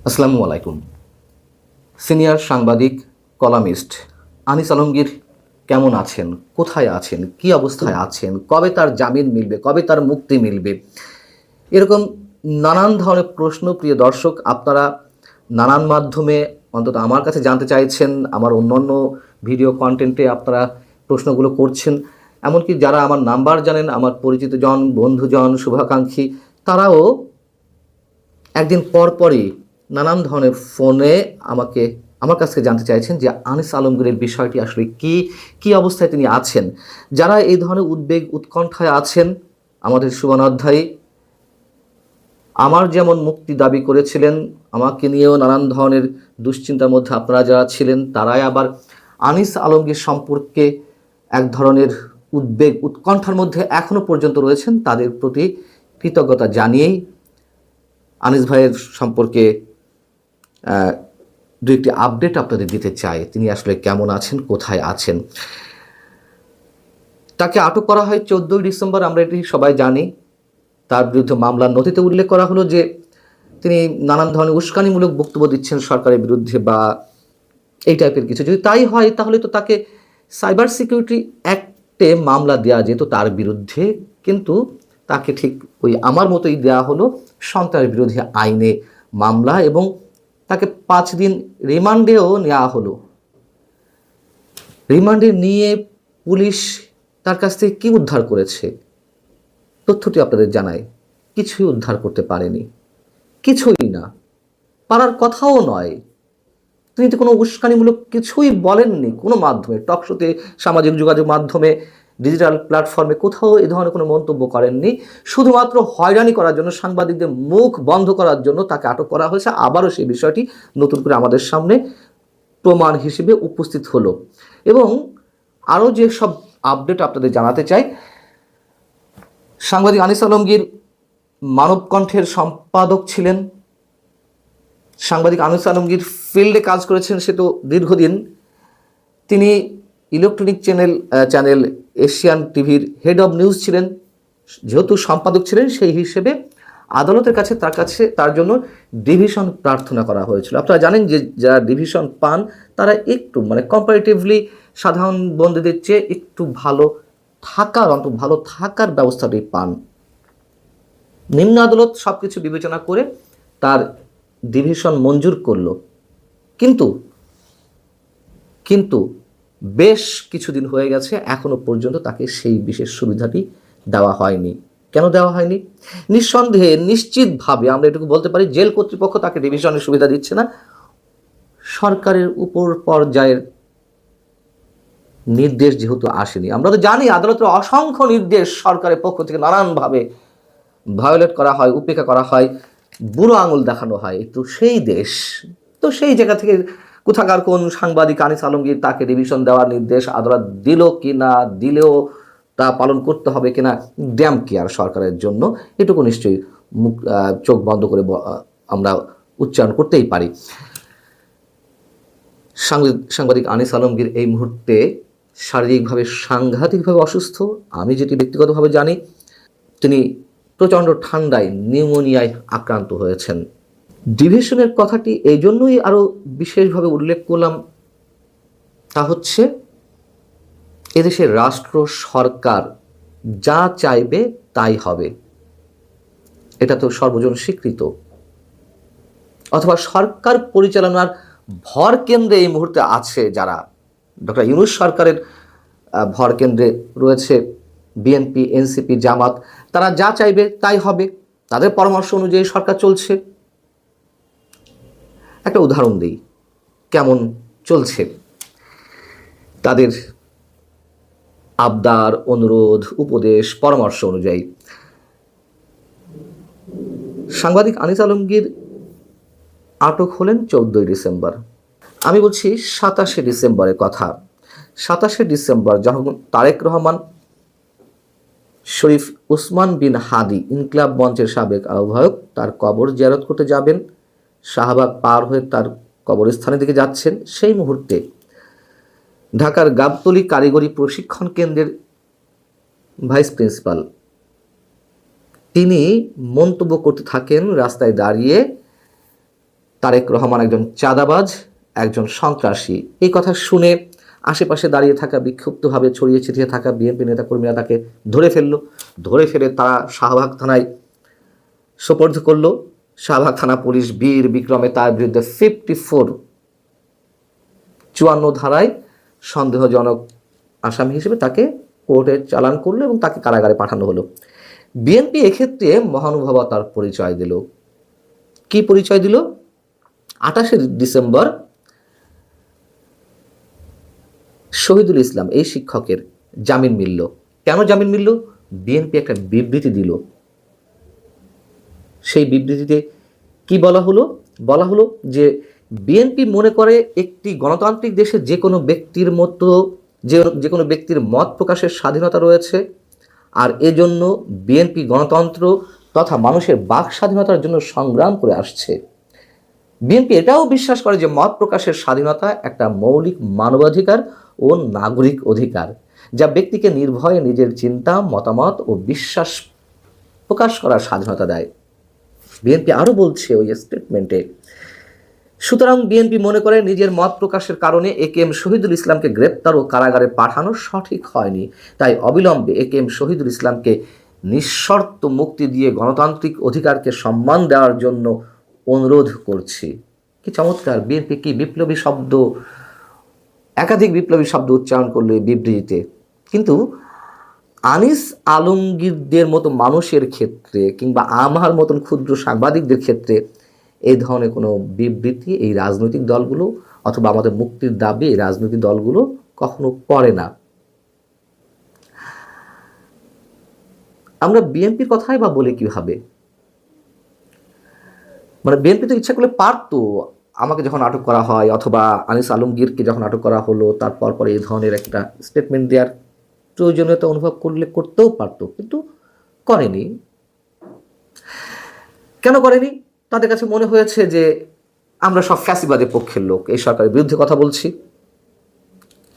আসসালামু আলাইকুম। সিনিয়র সাংবাদিক কলামিস্ট আনিস আলমগীর কেমন আছেন, কোথায় আছেন, কি অবস্থায় আছেন, কবে তার জামিন মিলবে, কবে তার মুক্তি মিলবে, এরকম নানান ধরনের প্রশ্ন প্রিয় দর্শক আপনারা নানান মাধ্যমে অন্তত আমার কাছে জানতে চাইছেন। আমার অন্যান্য ভিডিও কন্টেন্টে আপনারা প্রশ্নগুলো করছেন। এমনকি যারা আমার নাম্বার জানেন, আমার পরিচিত জন, বন্ধুজন, শুভাকাঙ্ক্ষী, তারাও একদিন পর পরই নানান ধরনের ফোনে আমার কাছ থেকে জানতে চাইছেন যে আনিস আলমগীরের বিষয়টি আসলে কি অবস্থায় তিনি আছেন। যারা এই ধরনের উদ্বেগ উৎকণ্ঠায় আছেন, আমাদের শুভানুধ্যায়ী আমার যেমন মুক্তি দাবি করেছিলেন, আমাকে নিয়েও নানান ধরনের দুশ্চিন্তার মধ্যে আপনারা যারা ছিলেন, তারাই আবার আনিস আলমগীর সম্পর্কে এক ধরনের উদ্বেগ উৎকণ্ঠার মধ্যে এখনও পর্যন্ত রয়েছেন। তাদের প্রতি কৃতজ্ঞতা জানিয়েই আনিস ভাইয়ের সম্পর্কে দু একটি আপডেট আপনাদের দিতে চাই। তিনি আসলে কেমন আছেন, কোথায় আছেন। তাকে আটক করা হয় 14ই ডিসেম্বর, আমরা এটি সবাই জানি। তার বিরুদ্ধে মামলার নথিতে উল্লেখ করা হলো যে তিনি নানান ধরনের উস্কানিমূলক বক্তব্য দিচ্ছেন সরকারের বিরুদ্ধে বা এই টাইপের কিছু। যদি তাই হয় তাহলে তো তাকে সাইবার সিকিউরিটি অ্যাক্টে মামলা দেওয়া যেত তার বিরুদ্ধে, কিন্তু তাকে ঠিক ওই আমার মতোই দেওয়া হলো সন্ত্রাস বিরোধী আইনে মামলা, এবং তাকে 5 দিন রিমান্ডেও নেওয়া হলো। রিমান্ডে নিয়ে পুলিশ তার কাছ থেকে কী উদ্ধার করেছে তথ্যটি আপনাদের জানাই। কিছুই উদ্ধার করতে পারেনি, কিছুই না, পারার কথাও নয়। তিনি তো কোনো উস্কানিমূলক কিছুই বলেননি কোনো মাধ্যমে, টকশোতে, সামাজিক যোগাযোগ মাধ্যমে, ডিজিটাল প্ল্যাটফর্মে কোথাও এ ধরনের কোনো মন্তব্য করেননি। শুধুমাত্র হয়রানি করার জন্য, সাংবাদিকদের মুখ বন্ধ করার জন্য তাকে আটক করা হয়েছে। আবারও সেই বিষয়টি নতুন করে আমাদের সামনে প্রমাণ হিসেবে উপস্থিত হলো। এবং আরও যে সব আপডেট আপনাদের জানাতে চাই, সাংবাদিক আনিস আলমগীর মানবকণ্ঠের সম্পাদক ছিলেন। সাংবাদিক আনিস আলমগীর ফিল্ডে কাজ করেছেন সে তো দীর্ঘদিন। তিনি ইলেকট্রনিক চ্যানেল এশিয়ান টিভির হেড অব নিউজ ছিলেন। যেহেতু সম্পাদক ছিলেন, সেই হিসেবে আদালতের কাছে তার জন্য ডিভিশন প্রার্থনা করা হয়েছিল। আপনারা জানেন যে যারা ডিভিশন পান তারা একটু কম্পারেটিভলি সাধারণ বন্দীদের চেয়ে একটু ভালো থাকার ব্যবস্থাটি পান। নিম্ন আদালত সব কিছু বিবেচনা করে তার ডিভিশন মঞ্জুর করলো, কিন্তু বেশ কিছুদিন হয়ে গেছে, এখনো পর্যন্ত তাকে সেই বিশেষ সুবিধাটি দেওয়া হয়নি। কেন দেওয়া হয়নি? নিঃসন্দেহে, নিশ্চিতভাবে আমরা এটুকু বলতে পারি, জেল কর্তৃপক্ষ তাকে ডিভিশনের সুবিধা দিচ্ছে না। সরকারের উপর পর্যায়ের নির্দেশ যেহেতু আসেনি। আমরা তো জানি আদালতের অসংখ্য নির্দেশ সরকারের পক্ষ থেকে নানানভাবে ভায়োলেট করা হয়, উপেক্ষা করা হয়, বুড়ো আঙুল দেখানো হয়। তো সেই দেশ, তো সেই জায়গা থেকে কোথাকার কোন সাংবাদিক আনিস আলমগীর তাকে ডিভিশন দেওয়ার নির্দেশ আদালত দিল কি না, দিলেও তা পালন করতে হবে কিনা, ড্যাম কেয়ার সরকারের জন্য, এটুকু নিশ্চয়ই চোখ বন্ধ করে আমরা উচ্চারণ করতেই পারি। সাংবাদিক আনিস আলমগীর এই মুহূর্তে শারীরিকভাবে সাংঘাতিকভাবে অসুস্থ। আমি যেটি ব্যক্তিগতভাবে জানি, তিনি প্রচণ্ড ঠান্ডায়, নিউমোনিয়ায় আক্রান্ত হয়েছেন। ডিভিশনের কথাটি এই জন্যই আরও বিশেষভাবে উল্লেখ করলাম, তা হচ্ছে এদেশের রাষ্ট্র সরকার যা চাইবে তাই হবে, এটা তো সর্বজন স্বীকৃত। অথবা সরকার পরিচালনার ভর কেন্দ্রে এই মুহূর্তে আছে যারা, ডক্টর ইউনূস সরকারের ভর কেন্দ্রে রয়েছে বিএনপি, এনসিপি, জামাত, তারা যা চাইবে তাই হবে, তাদের পরামর্শ অনুযায়ী সরকার চলছে। একটা উদাহরণ দিই কেমন চলছে তাদের আবদার, অনুরোধ, উপদেশ, পরামর্শ অনুযায়ী। সাংবাদিক আনিস আলমগীর আটক হলেন 14ই ডিসেম্বর। আমি বলছি 27শে ডিসেম্বরের কথা। 27শে ডিসেম্বর যখন তারেক রহমান শরীফ উসমান বিন হাদি, ইনকিলাব মঞ্চের সাবেক আহ্বায়ক, তার কবর জিয়ারত করতে যাবেন, শাহবাগ পার হয়ে তার কবরস্থানের দিকে যাচ্ছেন, সেই মুহূর্তে ঢাকার গাবতলী কারিগরি প্রশিক্ষণ কেন্দ্রের ভাইস প্রিন্সিপাল তিনি মন্তব্য করতে থাকেন রাস্তায় দাঁড়িয়ে তারেক রহমান একজন চাঁদাবাজ, একজন সন্ত্রাসী, এই কথা শুনে আশেপাশে দাঁড়িয়ে থাকা, বিক্ষুব্ধভাবে ছড়িয়ে ছিটিয়ে থাকা বিএনপি নেতাকর্মীরা তাকে ধরে ফেলে তারা শাহবাগ থানায় সোপর্দ করলো। শাহবাগ থানা পুলিশ বীর বিক্রমে তার বিরুদ্ধে 54 ধারায় সন্দেহজনক আসামি হিসেবে তাকে কোর্টে চালান করলো এবং তাকে কারাগারে পাঠানো হলো। বিএনপি এক্ষেত্রে মহানুভবতার পরিচয় দিল। কি পরিচয় দিল? 28 ডিসেম্বর শহীদুল ইসলাম এই শিক্ষকের জামিন মিলল। কেন জামিন মিলল? বিএনপি একটা বিবৃতি দিল। সেই বিবৃতিতে কি বলা হলো যে বিএনপি মনে করে একটি গণতান্ত্রিক দেশে যে কোনো ব্যক্তির মত প্রকাশের স্বাধীনতা রয়েছে, আর এজন্য বিএনপি গণতন্ত্র তথা মানুষের বাক স্বাধীনতার জন্য সংগ্রাম করে আসছে। বিএনপি এটাও বিশ্বাস করে যে মত প্রকাশের স্বাধীনতা একটা মৌলিক মানবাধিকার ও নাগরিক অধিকার, যা ব্যক্তিকে নির্ভয়ে নিজের চিন্তা, মতামত ও বিশ্বাস প্রকাশ করার স্বাধীনতা দেয়। বিএনপি আরও বলছে ওই স্টেটমেন্টে, সুতরাং বিএনপি মনে করে নিজের মত প্রকাশের কারণে একেএম শহীদুল ইসলামকে গ্রেপ্তার ও কারাগারে পাঠানো সঠিক হয়নি। তাই অবিলম্বে একেএম শহীদুল ইসলামকে নিঃশর্ত মুক্তি দিয়ে গণতান্ত্রিক অধিকারকে সম্মান দেওয়ার জন্য অনুরোধ করছি। কি চমৎকার! বিএনপি কি বিপ্লবী শব্দ, একাধিক বিপ্লবী শব্দ উচ্চারণ করলো এই বিবৃতিতে। কিন্তু আনিস আলমগীরদের মতো মানুষের ক্ষেত্রে কিংবা আমার মতন ক্ষুদ্র সাংবাদিকদের ক্ষেত্রে এই ধরনের কোনো বিবৃতি এই রাজনৈতিক দলগুলো অথবা আমাদের মুক্তির দাবি এই রাজনৈতিক দলগুলো কখনো করে না। আমরা বিএনপির কথাই বা বলে কিভাবে? মানে বিএনপি তো ইচ্ছা করলে পারতো, আমাকে যখন আটক করা হয় অথবা আনিস আলমগীরকে যখন আটক করা হলো তারপর এই ধরনের একটা স্টেটমেন্ট দেওয়ার প্রয়োজনীয়তা অনুভব করতেও পারতো, কিন্তু করেনি। কেন করেনি? তাদের কাছে মনে হয়েছে যে আমরা সব ফ্যাসিবাদের পক্ষের লোক, এই সরকারের বিরুদ্ধে কথা বলছি,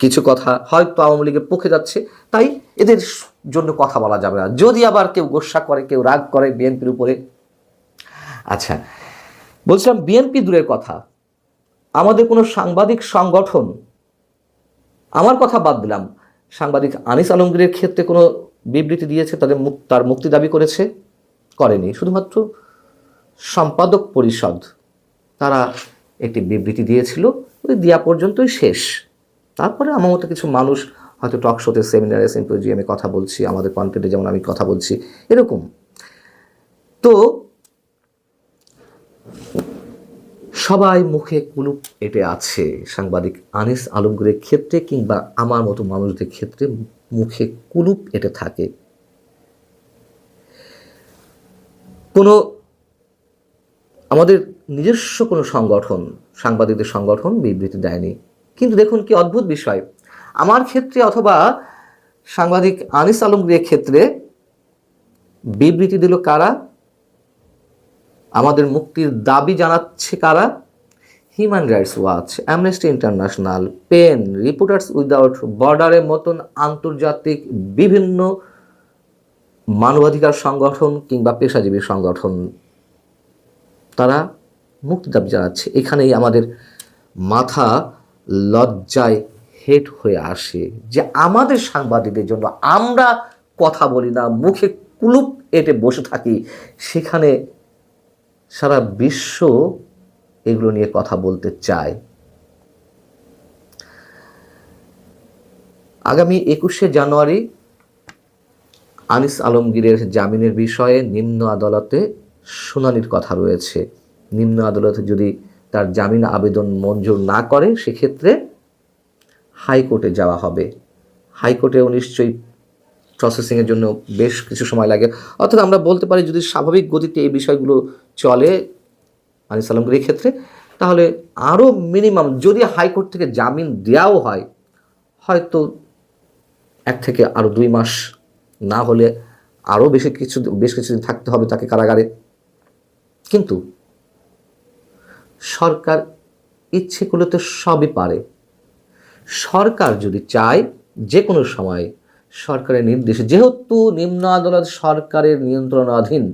কিছু কথা হয়তো আওয়ামী লীগের পক্ষে যাচ্ছে, তাই এদের জন্য কথা বলা যাবে না। যদি আবার কেউ গোসা করে, কেউ রাগ করে বিএনপির উপরে। আচ্ছা, বলছিলাম বিএনপি দূরের কথা, আমাদের কোনো সাংবাদিক সংগঠন, আমার কথা বাদ দিলাম, সাংবাদিক আনিস আলমগীরের ক্ষেত্রে কোনো বিবৃতি দিয়েছে, তার মুক্তি দাবি করেনি। শুধুমাত্র সম্পাদক পরিষদ তারা একটি বিবৃতি দিয়েছিল, ওই দেওয়া পর্যন্তই শেষ। তারপরে আমার মতো কিছু মানুষ হয়তো টক শোতে, সেমিনারে, সিম্পোজিয়ামে কথা বলছি, আমাদের কন্টেন্টে যেমন আমি কথা বলছি, এরকম। তো সবাই মুখে কুলুপ এঁটে আছে সাংবাদিক আনিস আলমগীরের ক্ষেত্রে কিংবা আমার মতো মানুষদের ক্ষেত্রে মুখে কুলুপ এঁটে থাকে। কোনো আমাদের নিজস্ব কোনো সংগঠন, সাংবাদিকদের সংগঠন বিবৃতি দেয়নি। কিন্তু দেখুন কি অদ্ভুত বিষয়, আমার ক্ষেত্রে অথবা সাংবাদিক আনিস আলমগীরের ক্ষেত্রে বিবৃতি দিল কারা? আমাদের মুক্তির দাবি জানাচ্ছে কারা? Human rights watch, Amnesty International, PEN, reporters without বর্ডারের মতন আন্তর্জাতিক বিভিন্ন মানবাধিকার সংগঠন কিংবা পেশাজীবী সংগঠন, তারা মুক্তি দাবি জানাচ্ছে। এখানেই আমাদের মাথা লজ্জায় হেট হয়ে আসে যে আমাদের সাংবাদিকদের জন্য আমরা কথা বলি না, মুখে কুলুপ এঁটে বসে থাকি, সেখানে সারা বিশ্ব এগুলো নিয়ে কথা বলতে চায়। আগামী 21শে জানুয়ারি আনিস আলমগীরের জামিনের বিষয়ে নিম্ন আদালতে শুনানির কথা রয়েছে। নিম্ন আদালতে যদি তার জামিন আবেদন মঞ্জুর না করে, সেক্ষেত্রে হাইকোর্টে যাওয়া হবে। হাইকোর্টেও নিশ্চয়ই প্রসেসিংয়ের জন্য বেশ কিছু সময় লাগে। অর্থাৎ আমরা বলতে পারি যদি স্বাভাবিক গতিতে এই বিষয়গুলো চলে আনিস আলমগীরের ক্ষেত্রে, তাহলে আরও মিনিমাম যদি হাইকোর্ট থেকে জামিন দেওয়াও হয়, হয়তো 1 থেকে আরও 2 মাস, না হলে আরও বেশ কিছুদিন থাকতে হবে তাকে কারাগারে। কিন্তু সরকার ইচ্ছে করলে তো সবই পারে। সরকার যদি চায় যে কোনো সময় সরকারের নির্দেশে, যেহেতু নিম্ন আদালত সরকারের নিয়ন্ত্রণাধীন,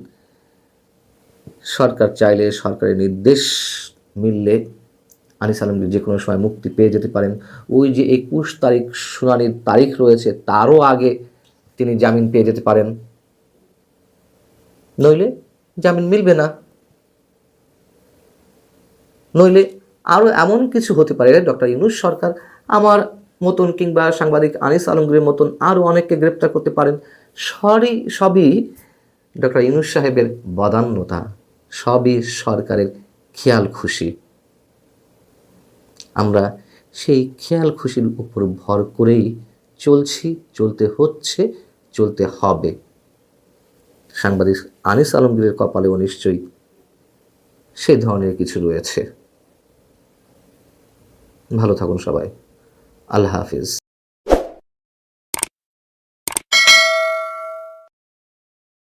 সরকার চাইলে সরকারের নির্দেশ মিললে আনিস আলমগীর যে কোনো সময় মুক্তি পেয়ে যেতে পারেন। ওই যে 21 তারিখ শুনানির তারিখ রয়েছে, তারও আগে তিনি জামিন পেয়ে যেতে পারেন, নইলে জামিন মিলবে না। নইলে আরও এমন কিছু হতে পারে, ডক্টর ইউনূস সরকার আমার মতন কিংবা সাংবাদিক আনিস আলমগীরের মতন আরও অনেককে গ্রেপ্তার করতে পারেন। সবই ডক্টর ইউনূস সাহেবের বদান্যতা, সবই সরকারের খেয়াল খুশি। আমরা সেই খেয়াল খুশির উপর ভর করেই চলছি, চলতে হচ্ছে, চলতে হবে। সাংবাদিক আনিস আলমগীরের কপালেও নিশ্চয়ই সেই ধরনের কিছু রয়েছে। ভালো থাকুন সবাই। আল্লাহ হাফিজ।